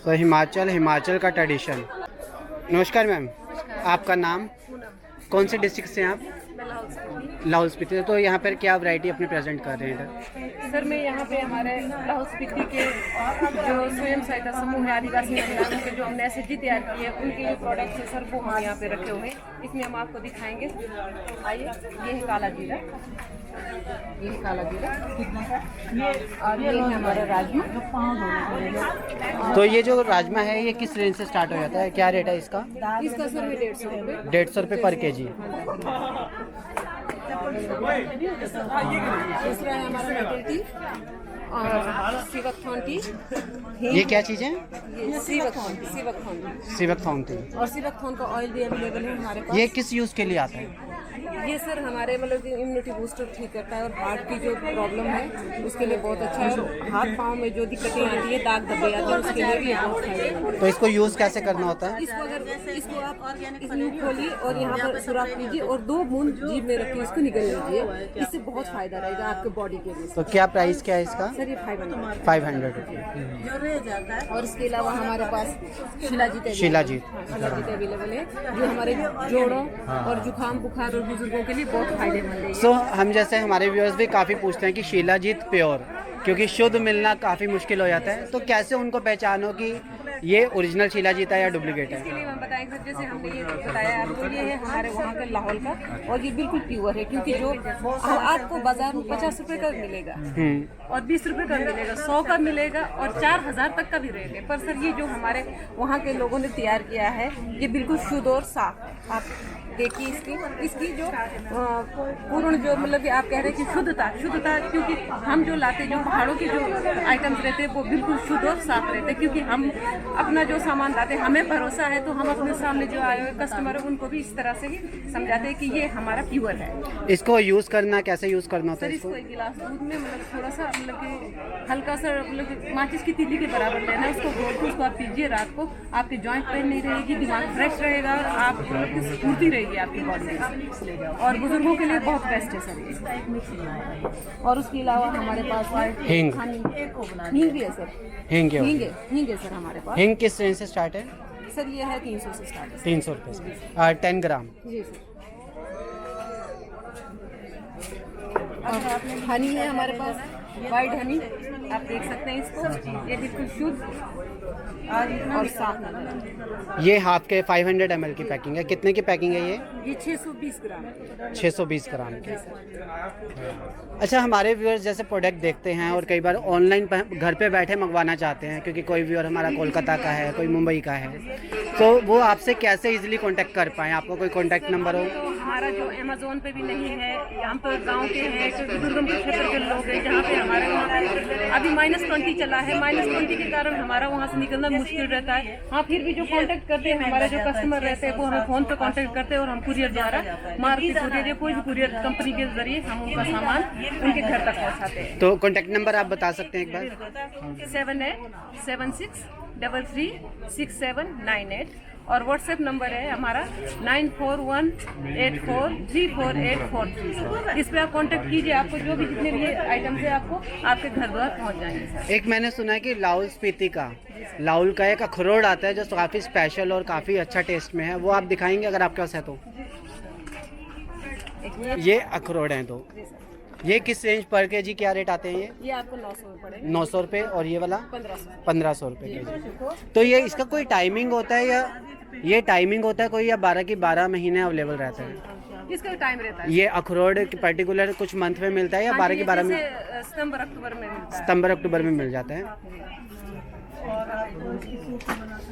तो हिमाचल का ट्रेडिशन। नमस्कार मैम, आपका नाम? कौन से डिस्ट्रिक्ट से हैं आप? लाहौल स्पीति। तो यहाँ पर क्या वैरायटी अपनी प्रेजेंट कर रहे हैं सर? मैं यहाँ पे हमारे लाहौल स्पीति के जो स्वयं सहायता समूह है आदिवासी महिलाओं के, जो हमने एसएचजी तैयार की है, उनके जो प्रोडक्ट्स हैं सर वो हम यहाँ पे रखे हुए हैं। इसमें हम आपको दिखाएंगे। आइए, ये है काला जीरा, ये है काला जीरा, और ये है हमारा राजमा। तो ये जो राजमा है ये किस रेंज से स्टार्ट हो जाता है, क्या रेट है इसका? इसका सर भी 150 रुपये। 150 रुपये पर केजी। दूसरा है हमारा बटर टी और सिवकथॉन टी। ये क्या चीज़ है? ये सिवकथॉन सिवकथॉन। और सिवकथॉन का ऑयल भी अवेलेबल है हमारे पास। ये किस यूज़ के लिए आता है? ये सर हमारे मतलब इम्यूनिटी बूस्टर ठीक करता है, और हार्ट की जो प्रॉब्लम है उसके लिए बहुत अच्छा है, और हाथ पाँव में जो दिक्कतें आती है, दाग धब्बे आते हैं, उसके लिए भी बहुत फायदेमंद है। तो इसको यूज़ कैसे करना होता है? इसको आप इसमें खोलिए और यहाँ पर सुराख कीजिए और 2 बूंद जीभ में रखिए, इसको निगल लीजिए। इससे बहुत फायदा रहेगा आपके बॉडी के लिए। तो क्या प्राइस क्या है इसका? सर ये 500 रुपये। और इसके अलावा हमारे पास शिलाजीत अवेलेबल है, जो हमारे जोड़ों और जुकाम बुखार और बुजुर्गों के लिए बहुत फायदेमंद है। सो हम जैसे हमारे व्यूअर्स भी काफ़ी पूछते हैं कि शिलाजीत प्योर, क्योंकि शुद्ध मिलना काफ़ी मुश्किल हो जाता है, तो कैसे उनको पहचानो कि ये ओरिजिनल शिलाजीत है या डुप्लीकेट इसके है? लिए हम बताएंगे सर, जैसे हमने ये बताया आपको, ये है हमारे वहाँ का लाहौल का, और ये बिल्कुल प्योर है, क्योंकि जो आपको बाजार में 50 रुपए का मिलेगा और 20 रुपए का मिलेगा, 100 का मिलेगा और 4000 तक का भी रेट है। पर सर ये जो हमारे वहाँ के लोगों ने तैयार किया है, ये बिल्कुल शुद्ध और साफ। आप देखिए इसकी जो पूर्ण जो मतलब कि आप कह रहे हैं कि शुद्धता, क्योंकि हम जो लाते जो पहाड़ों के जो आइटम्स रहते हैं वो बिल्कुल शुद्ध और साफ रहते हैं, क्योंकि हम अपना जो सामान लाते हैं, हमें भरोसा है, तो हम अपने सामने जो आए हुए कस्टमर है उनको भी इस तरह से ही समझाते हैं कि ये हमारा प्योर है। इसको यूज़ करना कैसे यूज़ करना होता सर है? इसको एक गिलास दूध में मतलब थोड़ा सा मतलब कि हल्का सा मतलब कि माचिस की तीली के बराबर लेना है, उसको घोल के उसको आप पीजिए रात को, आपकी जॉइंट पेन नहीं रहेगी, दिमाग फ्रेश रहेगा, आप मतलब कि स्फूर्ति रहेगी आपकी बॉडी में, और बुजुर्गों के लिए बहुत बेस्ट है सर ये। और उसके अलावा हमारे पास हींग भी है सर। हींग है सर हमारे पास। हींग किस रेंज से स्टार्ट है? सर ये है 300 से स्टार्ट है। 300 रुपये से 10 ग्राम। जी सर। और हनी है हमारे पास, वाइट हनी, आप देख सकते हैं इसको, ये बिल्कुल शुद्ध और साफ। ये हाफ के 500 ml की पैकिंग है। कितने की पैकिंग है ये 620 ग्राम। 620 ग्राम की। अच्छा, हमारे व्यूअर्स जैसे प्रोडक्ट देखते हैं और कई बार ऑनलाइन घर पे बैठे मंगवाना चाहते हैं, क्योंकि कोई व्यूअर हमारा कोलकाता का है, कोई मुंबई का है, तो वो आपसे कैसे इजीली कांटेक्ट कर पाएँ? आपका कोई कांटेक्ट नंबर हो? तो हमारा जो अमेज़ोन पे भी नहीं है, हम तो गांव के हैं, दुर्गम क्षेत्र के लोग हैं, जहाँ पे हमारे वहाँ पे अभी -20 चला है। -20 के कारण हमारा वहाँ से निकलना मुश्किल रहता है। हाँ, फिर भी जो कांटेक्ट करते हैं हमारे जो कस्टमर रहते हैं, वो हमें फ़ोन पे कांटेक्ट करते हैं, और हम कुरियर द्वारा, मारुति कुरियर या कोई भी कुरियर कंपनी के जरिए हम उनका सामान उनके घर तक पहुँचाते हैं। तो कांटेक्ट नंबर आप बता सकते हैं एक बार? 7876636798, और व्हाट्सएप नंबर है हमारा 9418434843। इस पे आप कांटेक्ट कीजिए, आपको जो भी जितने भी आइटम्स है आपको आपके घर द्वार पहुंच जाएंगे सर। एक मैंने सुना है कि लाहौल स्पीति का एक अखरोट आता है जो काफ़ी स्पेशल और काफ़ी अच्छा टेस्ट में है, वो आप दिखाएंगे अगर आपके पास है तो? ये अखरोट हैं, तो ये किस रेंज पर केजी क्या रेट आते हैं? ये आपको 900 रुपये। 900 रुपये। और ये वाला 1500 रुपये केजी। तो ये इसका कोई टाइमिंग होता है, या ये टाइमिंग होता है कोई, या 12 की 12 महीने अवेलेबल रहता है? इसका टाइम रहता है। ये अखरोट पर्टिकुलर कुछ मंथ में मिलता है या 12 की 12 में? सितंबर अक्टूबर में मिलता है। सितंबर अक्टूबर में मिल जाता है।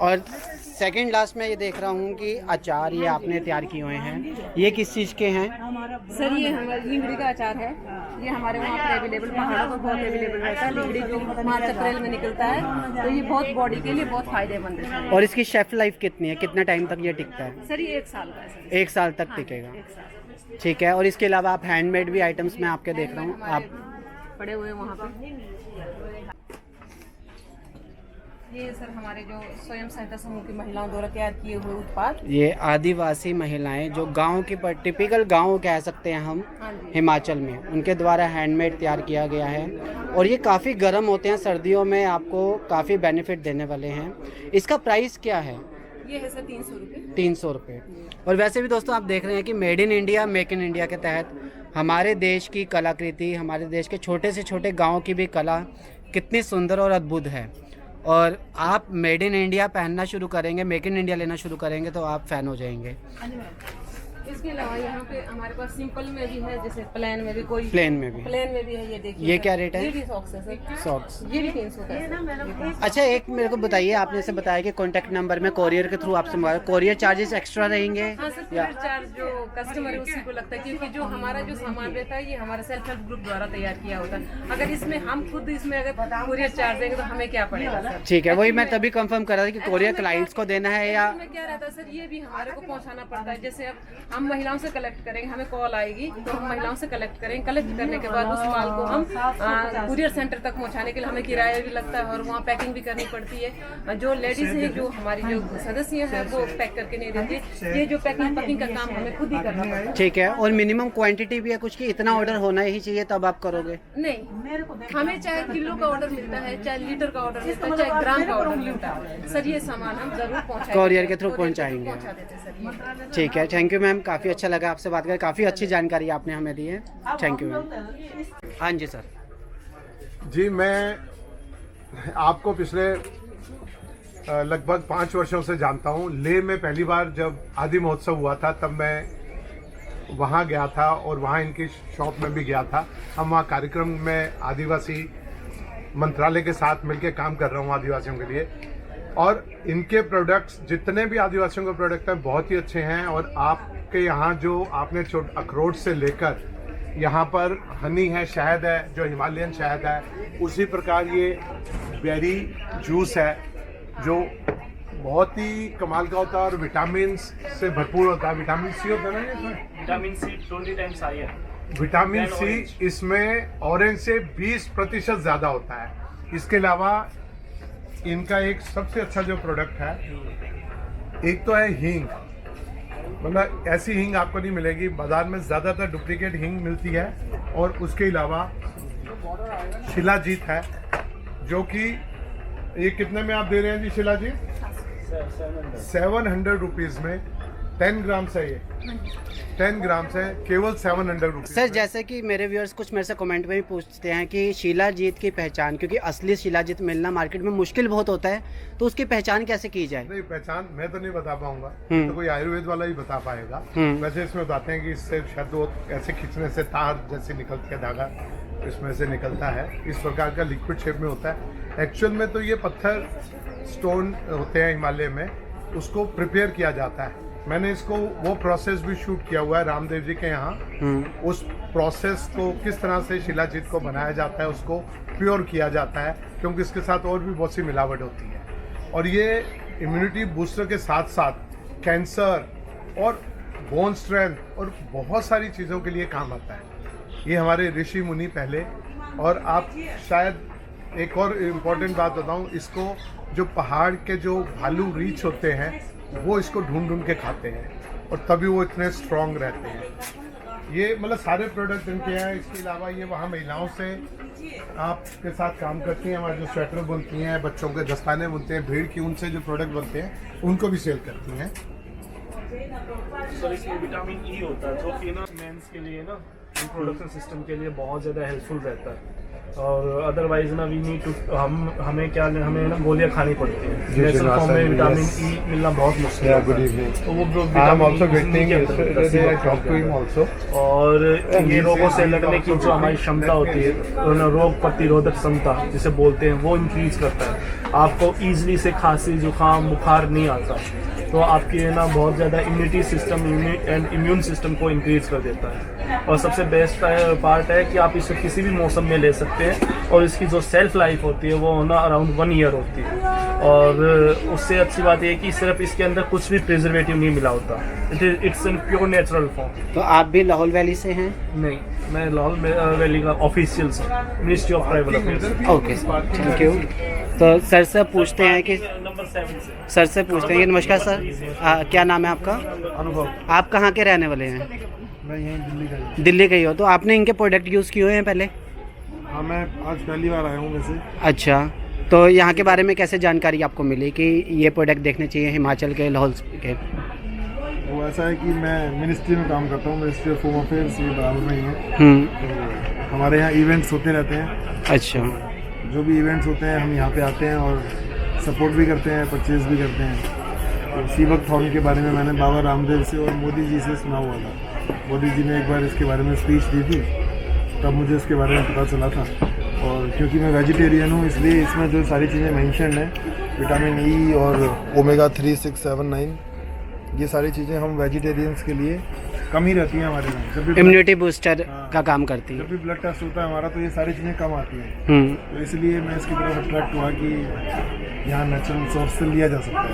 और सेकंड लास्ट में ये देख रहा हूँ कि अचार ये आपने तैयार किए हुए हैं, ये किस चीज़ के हैं? सर ये हमारा लिंगड़ी का अचार है, ये हमारे वहाँ पर अवेलेबल, पहाड़ों पर बहुत अवेलेबल रहता है। लिंगड़ी जो मार्च अप्रैल में निकलता है, तो ये बहुत बॉडी के लिए बहुत फायदेमंद है। और इसकी शेफ लाइफ कितनी है, कितना टाइम तक ये टिकता है? सर ये 1 साल का है सर। 1 साल तक टिकेगा। ठीक है। और इसके अलावा आप हैंडमेड भी आइटम्स में आपके देख रहा हूँ, आप पड़े हुए वहाँ पे। ये सर हमारे जो स्वयं सहायता समूह की महिलाओं द्वारा तैयार किए हुए उत्पाद। ये आदिवासी महिलाएं जो गांव की टिपिकल गांव कह सकते हैं हम हाँ जी। हिमाचल में, उनके द्वारा हैंडमेड तैयार किया गया है और ये काफ़ी गर्म होते हैं, सर्दियों में आपको काफ़ी बेनिफिट देने वाले हैं। इसका प्राइस क्या है? ये है सर 300 रुपये। 300 रुपये। और वैसे भी दोस्तों आप देख रहे हैं कि made in India make in India के तहत हमारे देश की कलाकृति, हमारे देश के छोटे से छोटे गांव की भी कला कितनी सुंदर और अद्भुत है। और आप मेड इन इंडिया पहनना शुरू करेंगे, मेक इन इंडिया लेना शुरू करेंगे तो आप फ़ैन हो जाएंगे। इसके अलावा यहाँ पे हमारे पास सिंपल में भी है, जैसे प्लेन में भी कोई प्लेन में भी है। ये देखिए, ये क्या रेट है? ये भी सॉक्स है सर। सॉक्स ये भी 300 का है। अच्छा, एक मेरे को बताइए, आपने से बताया कि कॉन्टैक्ट नंबर में कोरियर के थ्रू आपसे मंगाया, कोरियर चार्जेस एक्स्ट्रा रहेंगे? हाँ सर, कुरियर चार्ज जो कस्टमर है उसी को लगता है, क्योंकि जो हमारा जो सामान रहता है ये हमारा सेल्फ हेल्प ग्रुप द्वारा तैयार किया होता है। अगर इसमें हम खुद इसमें अगर कुरियर चार्ज देंगे तो हमें क्या पड़ेगा सर? ठीक है, वही मैं तभी कंफर्म कर रहा था कि कोरियर क्लाइंट्स को देना है या इसमें क्या रहता है सर, ये भी हमारे को पहुंचाना पड़ता है। जैसे अब हम महिलाओं से कलेक्ट करेंगे, हमें कॉल आएगी तो हम महिलाओं से कलेक्ट करेंगे। कलेक्ट करने के बाद उस माल को हम कुरियर सेंटर तक पहुंचाने के लिए हमें किराया भी लगता है और वहाँ पैकिंग भी करनी पड़ती है। जो लेडीज है, जो हमारी जो सदस्य है, वो पैक करके नहीं देती। ये जो पैकिंग का काम हमें खुद ही करना पड़ता है। ठीक है। और मिनिमम क्वांटिटी भी है कुछ कि इतना ऑर्डर होना ही चाहिए तब आप करोगे? नहीं, हमें चाहे किलो का ऑर्डर मिलता है, चाहे लीटर का ऑर्डर मिलता है, चाहे ग्राम का ऑर्डर मिलता है सर, ये सामान हम जरूर पहुँचाएंगे, कोरियर के थ्रू पहुँचाएंगे। पहुँचा देते हैं सर ये। ठीक है, थैंक यू मैम, काफ़ी अच्छा लगा आपसे बात करके, काफ़ी अच्छी जानकारी आपने हमें दी है। Thank you ma'am. हाँ जी सर। जी, मैं आपको पिछले लगभग 5 वर्षों से जानता हूँ। लेह में पहली बार जब आदि महोत्सव हुआ था तब मैं वहाँ गया था और वहाँ इनकी शॉप में भी गया था। हम वहाँ कार्यक्रम में आदिवासी मंत्रालय के साथ मिलकर काम कर रहा हूँ आदिवासियों के लिए, और इनके प्रोडक्ट्स जितने भी आदिवासियों के प्रोडक्ट हैं बहुत ही अच्छे हैं। और आपके यहाँ जो आपने अखरोट से लेकर यहाँ पर हनी है, शहद है, जो हिमालयन शहद है, उसी प्रकार ये बेरी जूस है जो बहुत ही कमाल का होता है और विटामिन से भरपूर होता है। विटामिन सी होता है ना इसमें? Vitamin C 20 times higher. Vitamin C इसमें ऑरेंज से 20% ज़्यादा होता है। इसके अलावा इनका एक सबसे अच्छा जो प्रोडक्ट है, एक तो है हींग। मतलब ऐसी हींग आपको नहीं मिलेगी बाजार में, ज़्यादातर डुप्लीकेट हींग मिलती है। और उसके अलावा शिलाजीत है, जो कि ये कितने में आप दे रहे हैं जी शिलाजीत? 700 रुपीज़ में 10 ग्राम से, ये 10 ग्राम से केवल 700 रुपीज़। सर, जैसे कि मेरे व्यूअर्स कुछ मेरे से कमेंट में भी पूछते हैं कि शिलाजीत की पहचान, क्योंकि असली शिलाजीत मिलना मार्केट में मुश्किल बहुत होता है, तो उसकी पहचान कैसे की जाए? नहीं, पहचान मैं तो नहीं बता पाऊंगा, हम्म। तो कोई आयुर्वेद वाला ही बता पाएगा। वैसे इसमें बताते हैं कि इससे शायद वो ऐसे खींचने से तार जैसे निकलती है, धागा इसमें से निकलता है, इस प्रकार का लिक्विड शेप में होता है। एक्चुअल में तो ये पत्थर स्टोन होते हैं हिमालय में, उसको प्रिपेयर किया जाता है। मैंने इसको वो प्रोसेस भी शूट किया हुआ है रामदेव जी के यहाँ। उस प्रोसेस को किस तरह से शिलाजीत को बनाया जाता है, उसको प्योर किया जाता है, क्योंकि इसके साथ और भी बहुत सी मिलावट होती है। और ये इम्यूनिटी बूस्टर के साथ साथ कैंसर और बोन स्ट्रेंथ और बहुत सारी चीज़ों के लिए काम आता है। ये हमारे ऋषि मुनि पहले, और आप शायद एक और इम्पोर्टेंट बात बताऊं, इसको जो पहाड़ के जो भालू रीछ होते हैं वो इसको ढूंढ ढूंढ के खाते हैं और तभी वो इतने स्ट्रॉन्ग रहते हैं। ये मतलब सारे प्रोडक्ट इनके हैं। इसके अलावा ये वहाँ महिलाओं से आपके साथ काम करती हैं, हमारे जो स्वेटर बुनती हैं, बच्चों के दस्ताने बुनते हैं, भेड़ की उनसे जो प्रोडक्ट बनते हैं उनको भी सेल करती हैं। सर, इसमें विटामिन ई होता है जो कि ना मेंस के लिए ना रिप्रोडक्शन सिस्टम के लिए बहुत ज़्यादा हेल्पफुल रहता है। और अदरवाइज ना वी नीड टू हमें ना गोलियां खानी पड़ती हैं। नेचुरल फॉर्म में विटामिन ई मिलना बहुत मुश्किल है। Good evening. तो वो और ये रोगों से लड़ने की जो हमारी क्षमता होती है, रोग प्रतिरोधक क्षमता जिसे बोलते हैं, वो इंक्रीज करता है। आपको ईजिली से खांसी, जुकाम, बुखार नहीं आता, तो आपकी ना बहुत ज़्यादा immunity system and immune system को इंक्रीज कर देता है। और सबसे बेस्ट पार्ट है कि आप इसे किसी भी मौसम में ले सकते हैं, और इसकी जो सेल्फ लाइफ होती है वो ना अराउंड 1 ईयर होती है। और उससे अच्छी बात यह है कि सिर्फ इसके अंदर कुछ भी प्रिजर्वेटिव नहीं मिला होता। It's in pure natural form. तो आप भी लाहौल वैली से हैं? नहीं, मैं लाहौल वैली का official ministry of tribal affairs. Okay, thank you. तो सर से पूछते हैं कि नंबर 7 से। सर से पूछते हैं कि नमस्कार सर, क्या नाम है आपका? अनुभव। आप कहाँ के रहने वाले हैं? मैं यहीं दिल्ली का ही। दिल्ली के ही हो, तो आपने इनके प्रोडक्ट यूज़ किए हुए हैं पहले? हाँ, मैं आज पहली बार आया हूँ वैसे। अच्छा, तो यहाँ के बारे में कैसे जानकारी आपको मिली कि ये प्रोडक्ट देखने चाहिए हिमाचल के लाहौल के? वो ऐसा है कि मैं मिनिस्ट्री में काम करता हूँ, मिनिस्ट्री ऑफ होम अफेयर्स, ये बराबर में ही है। तो हमारे यहाँ इवेंट्स होते रहते हैं। अच्छा। जो भी इवेंट्स होते हैं हम यहाँ पे आते हैं और सपोर्ट भी करते हैं, परचेज भी करते हैं। तो सीवकथॉन के बारे में मैंने बाबा रामदेव से और मोदी जी से सुना हुआ था। मोदी जी ने एक बार इसके बारे में स्पीच दी थी, तब मुझे इसके बारे में पता चला था। और क्योंकि मैं वेजिटेरियन हूँ, इसलिए इसमें जो सारी चीज़ें मेंशन हैं, विटामिन ई और ओमेगा 3, 6, 7, 9, ये सारी चीज़ें हम वेजिटेरियंस के लिए कम ही रहती हैं हमारे यहाँ। जब भी इम्यूनिटी बूस्टर का काम करती है। जब भी ब्लड टेस्ट होता है हमारा, तो ये सारी चीज़ें कम आती हैं। तो इसलिए मैं इसकी तरफ अट्रैक्ट हुआ कि यहाँ नेचुरल सोर्स से लिया जा सकता है।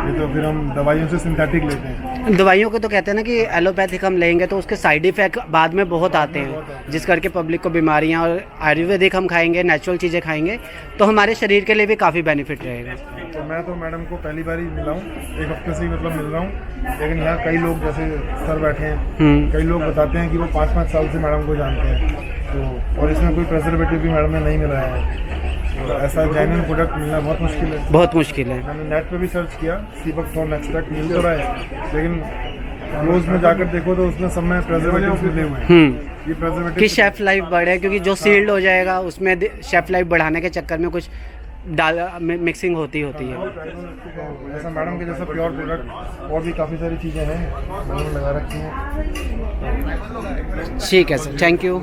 नहीं तो फिर हम दवाइयों से सिंथेटिक लेते हैं। दवाइयों के तो कहते हैं ना कि एलोपैथिक हम लेंगे तो उसके साइड इफ़ेक्ट बाद में बहुत आते हैं, जिस करके पब्लिक को बीमारियां, और आयुर्वेदिक हम खाएंगे, नेचुरल चीज़ें खाएंगे तो हमारे शरीर के लिए भी काफ़ी बेनिफिट रहेगा। तो मैं तो मैडम को पहली बार ही मिला हूँ, एक हफ्ते से ही मतलब मिल रहा हूँ। लेकिन यहाँ कई लोग जैसे सर बैठे हैं, कई लोग बताते हैं कि वो 5-5 साल से मैडम को जानते हैं। तो और इसमें कोई प्रेजर्वेटिव भी मैडम ने नहीं मिलाया है। तो ऐसा जेन्युइन प्रोडक्ट मिलना बहुत मुश्किल है। बहुत मुश्किल है। मैंने नेट पे भी सर्च किया, सीवकथॉन एक्सट्रैक्ट मिल तो रहा है, लेकिन रोज में जाकर देखो तो उसमें सब में प्रेजर्वेटिव मिले हुए हैं। ये प्रेजर्वेटिव कि शेफ लाइफ बढ़े, क्योंकि जो सील्ड हो जाएगा उसमें शेफ लाइफ बढ़ाने के चक्कर में कुछ मिक्सिंग होती है। ऐसा मैडम के जैसा प्योर प्रोडक्ट और भी काफ़ी सारी चीज़ें हैं मैंने लगा रखी हैं। ठीक है सर, थैंक यू।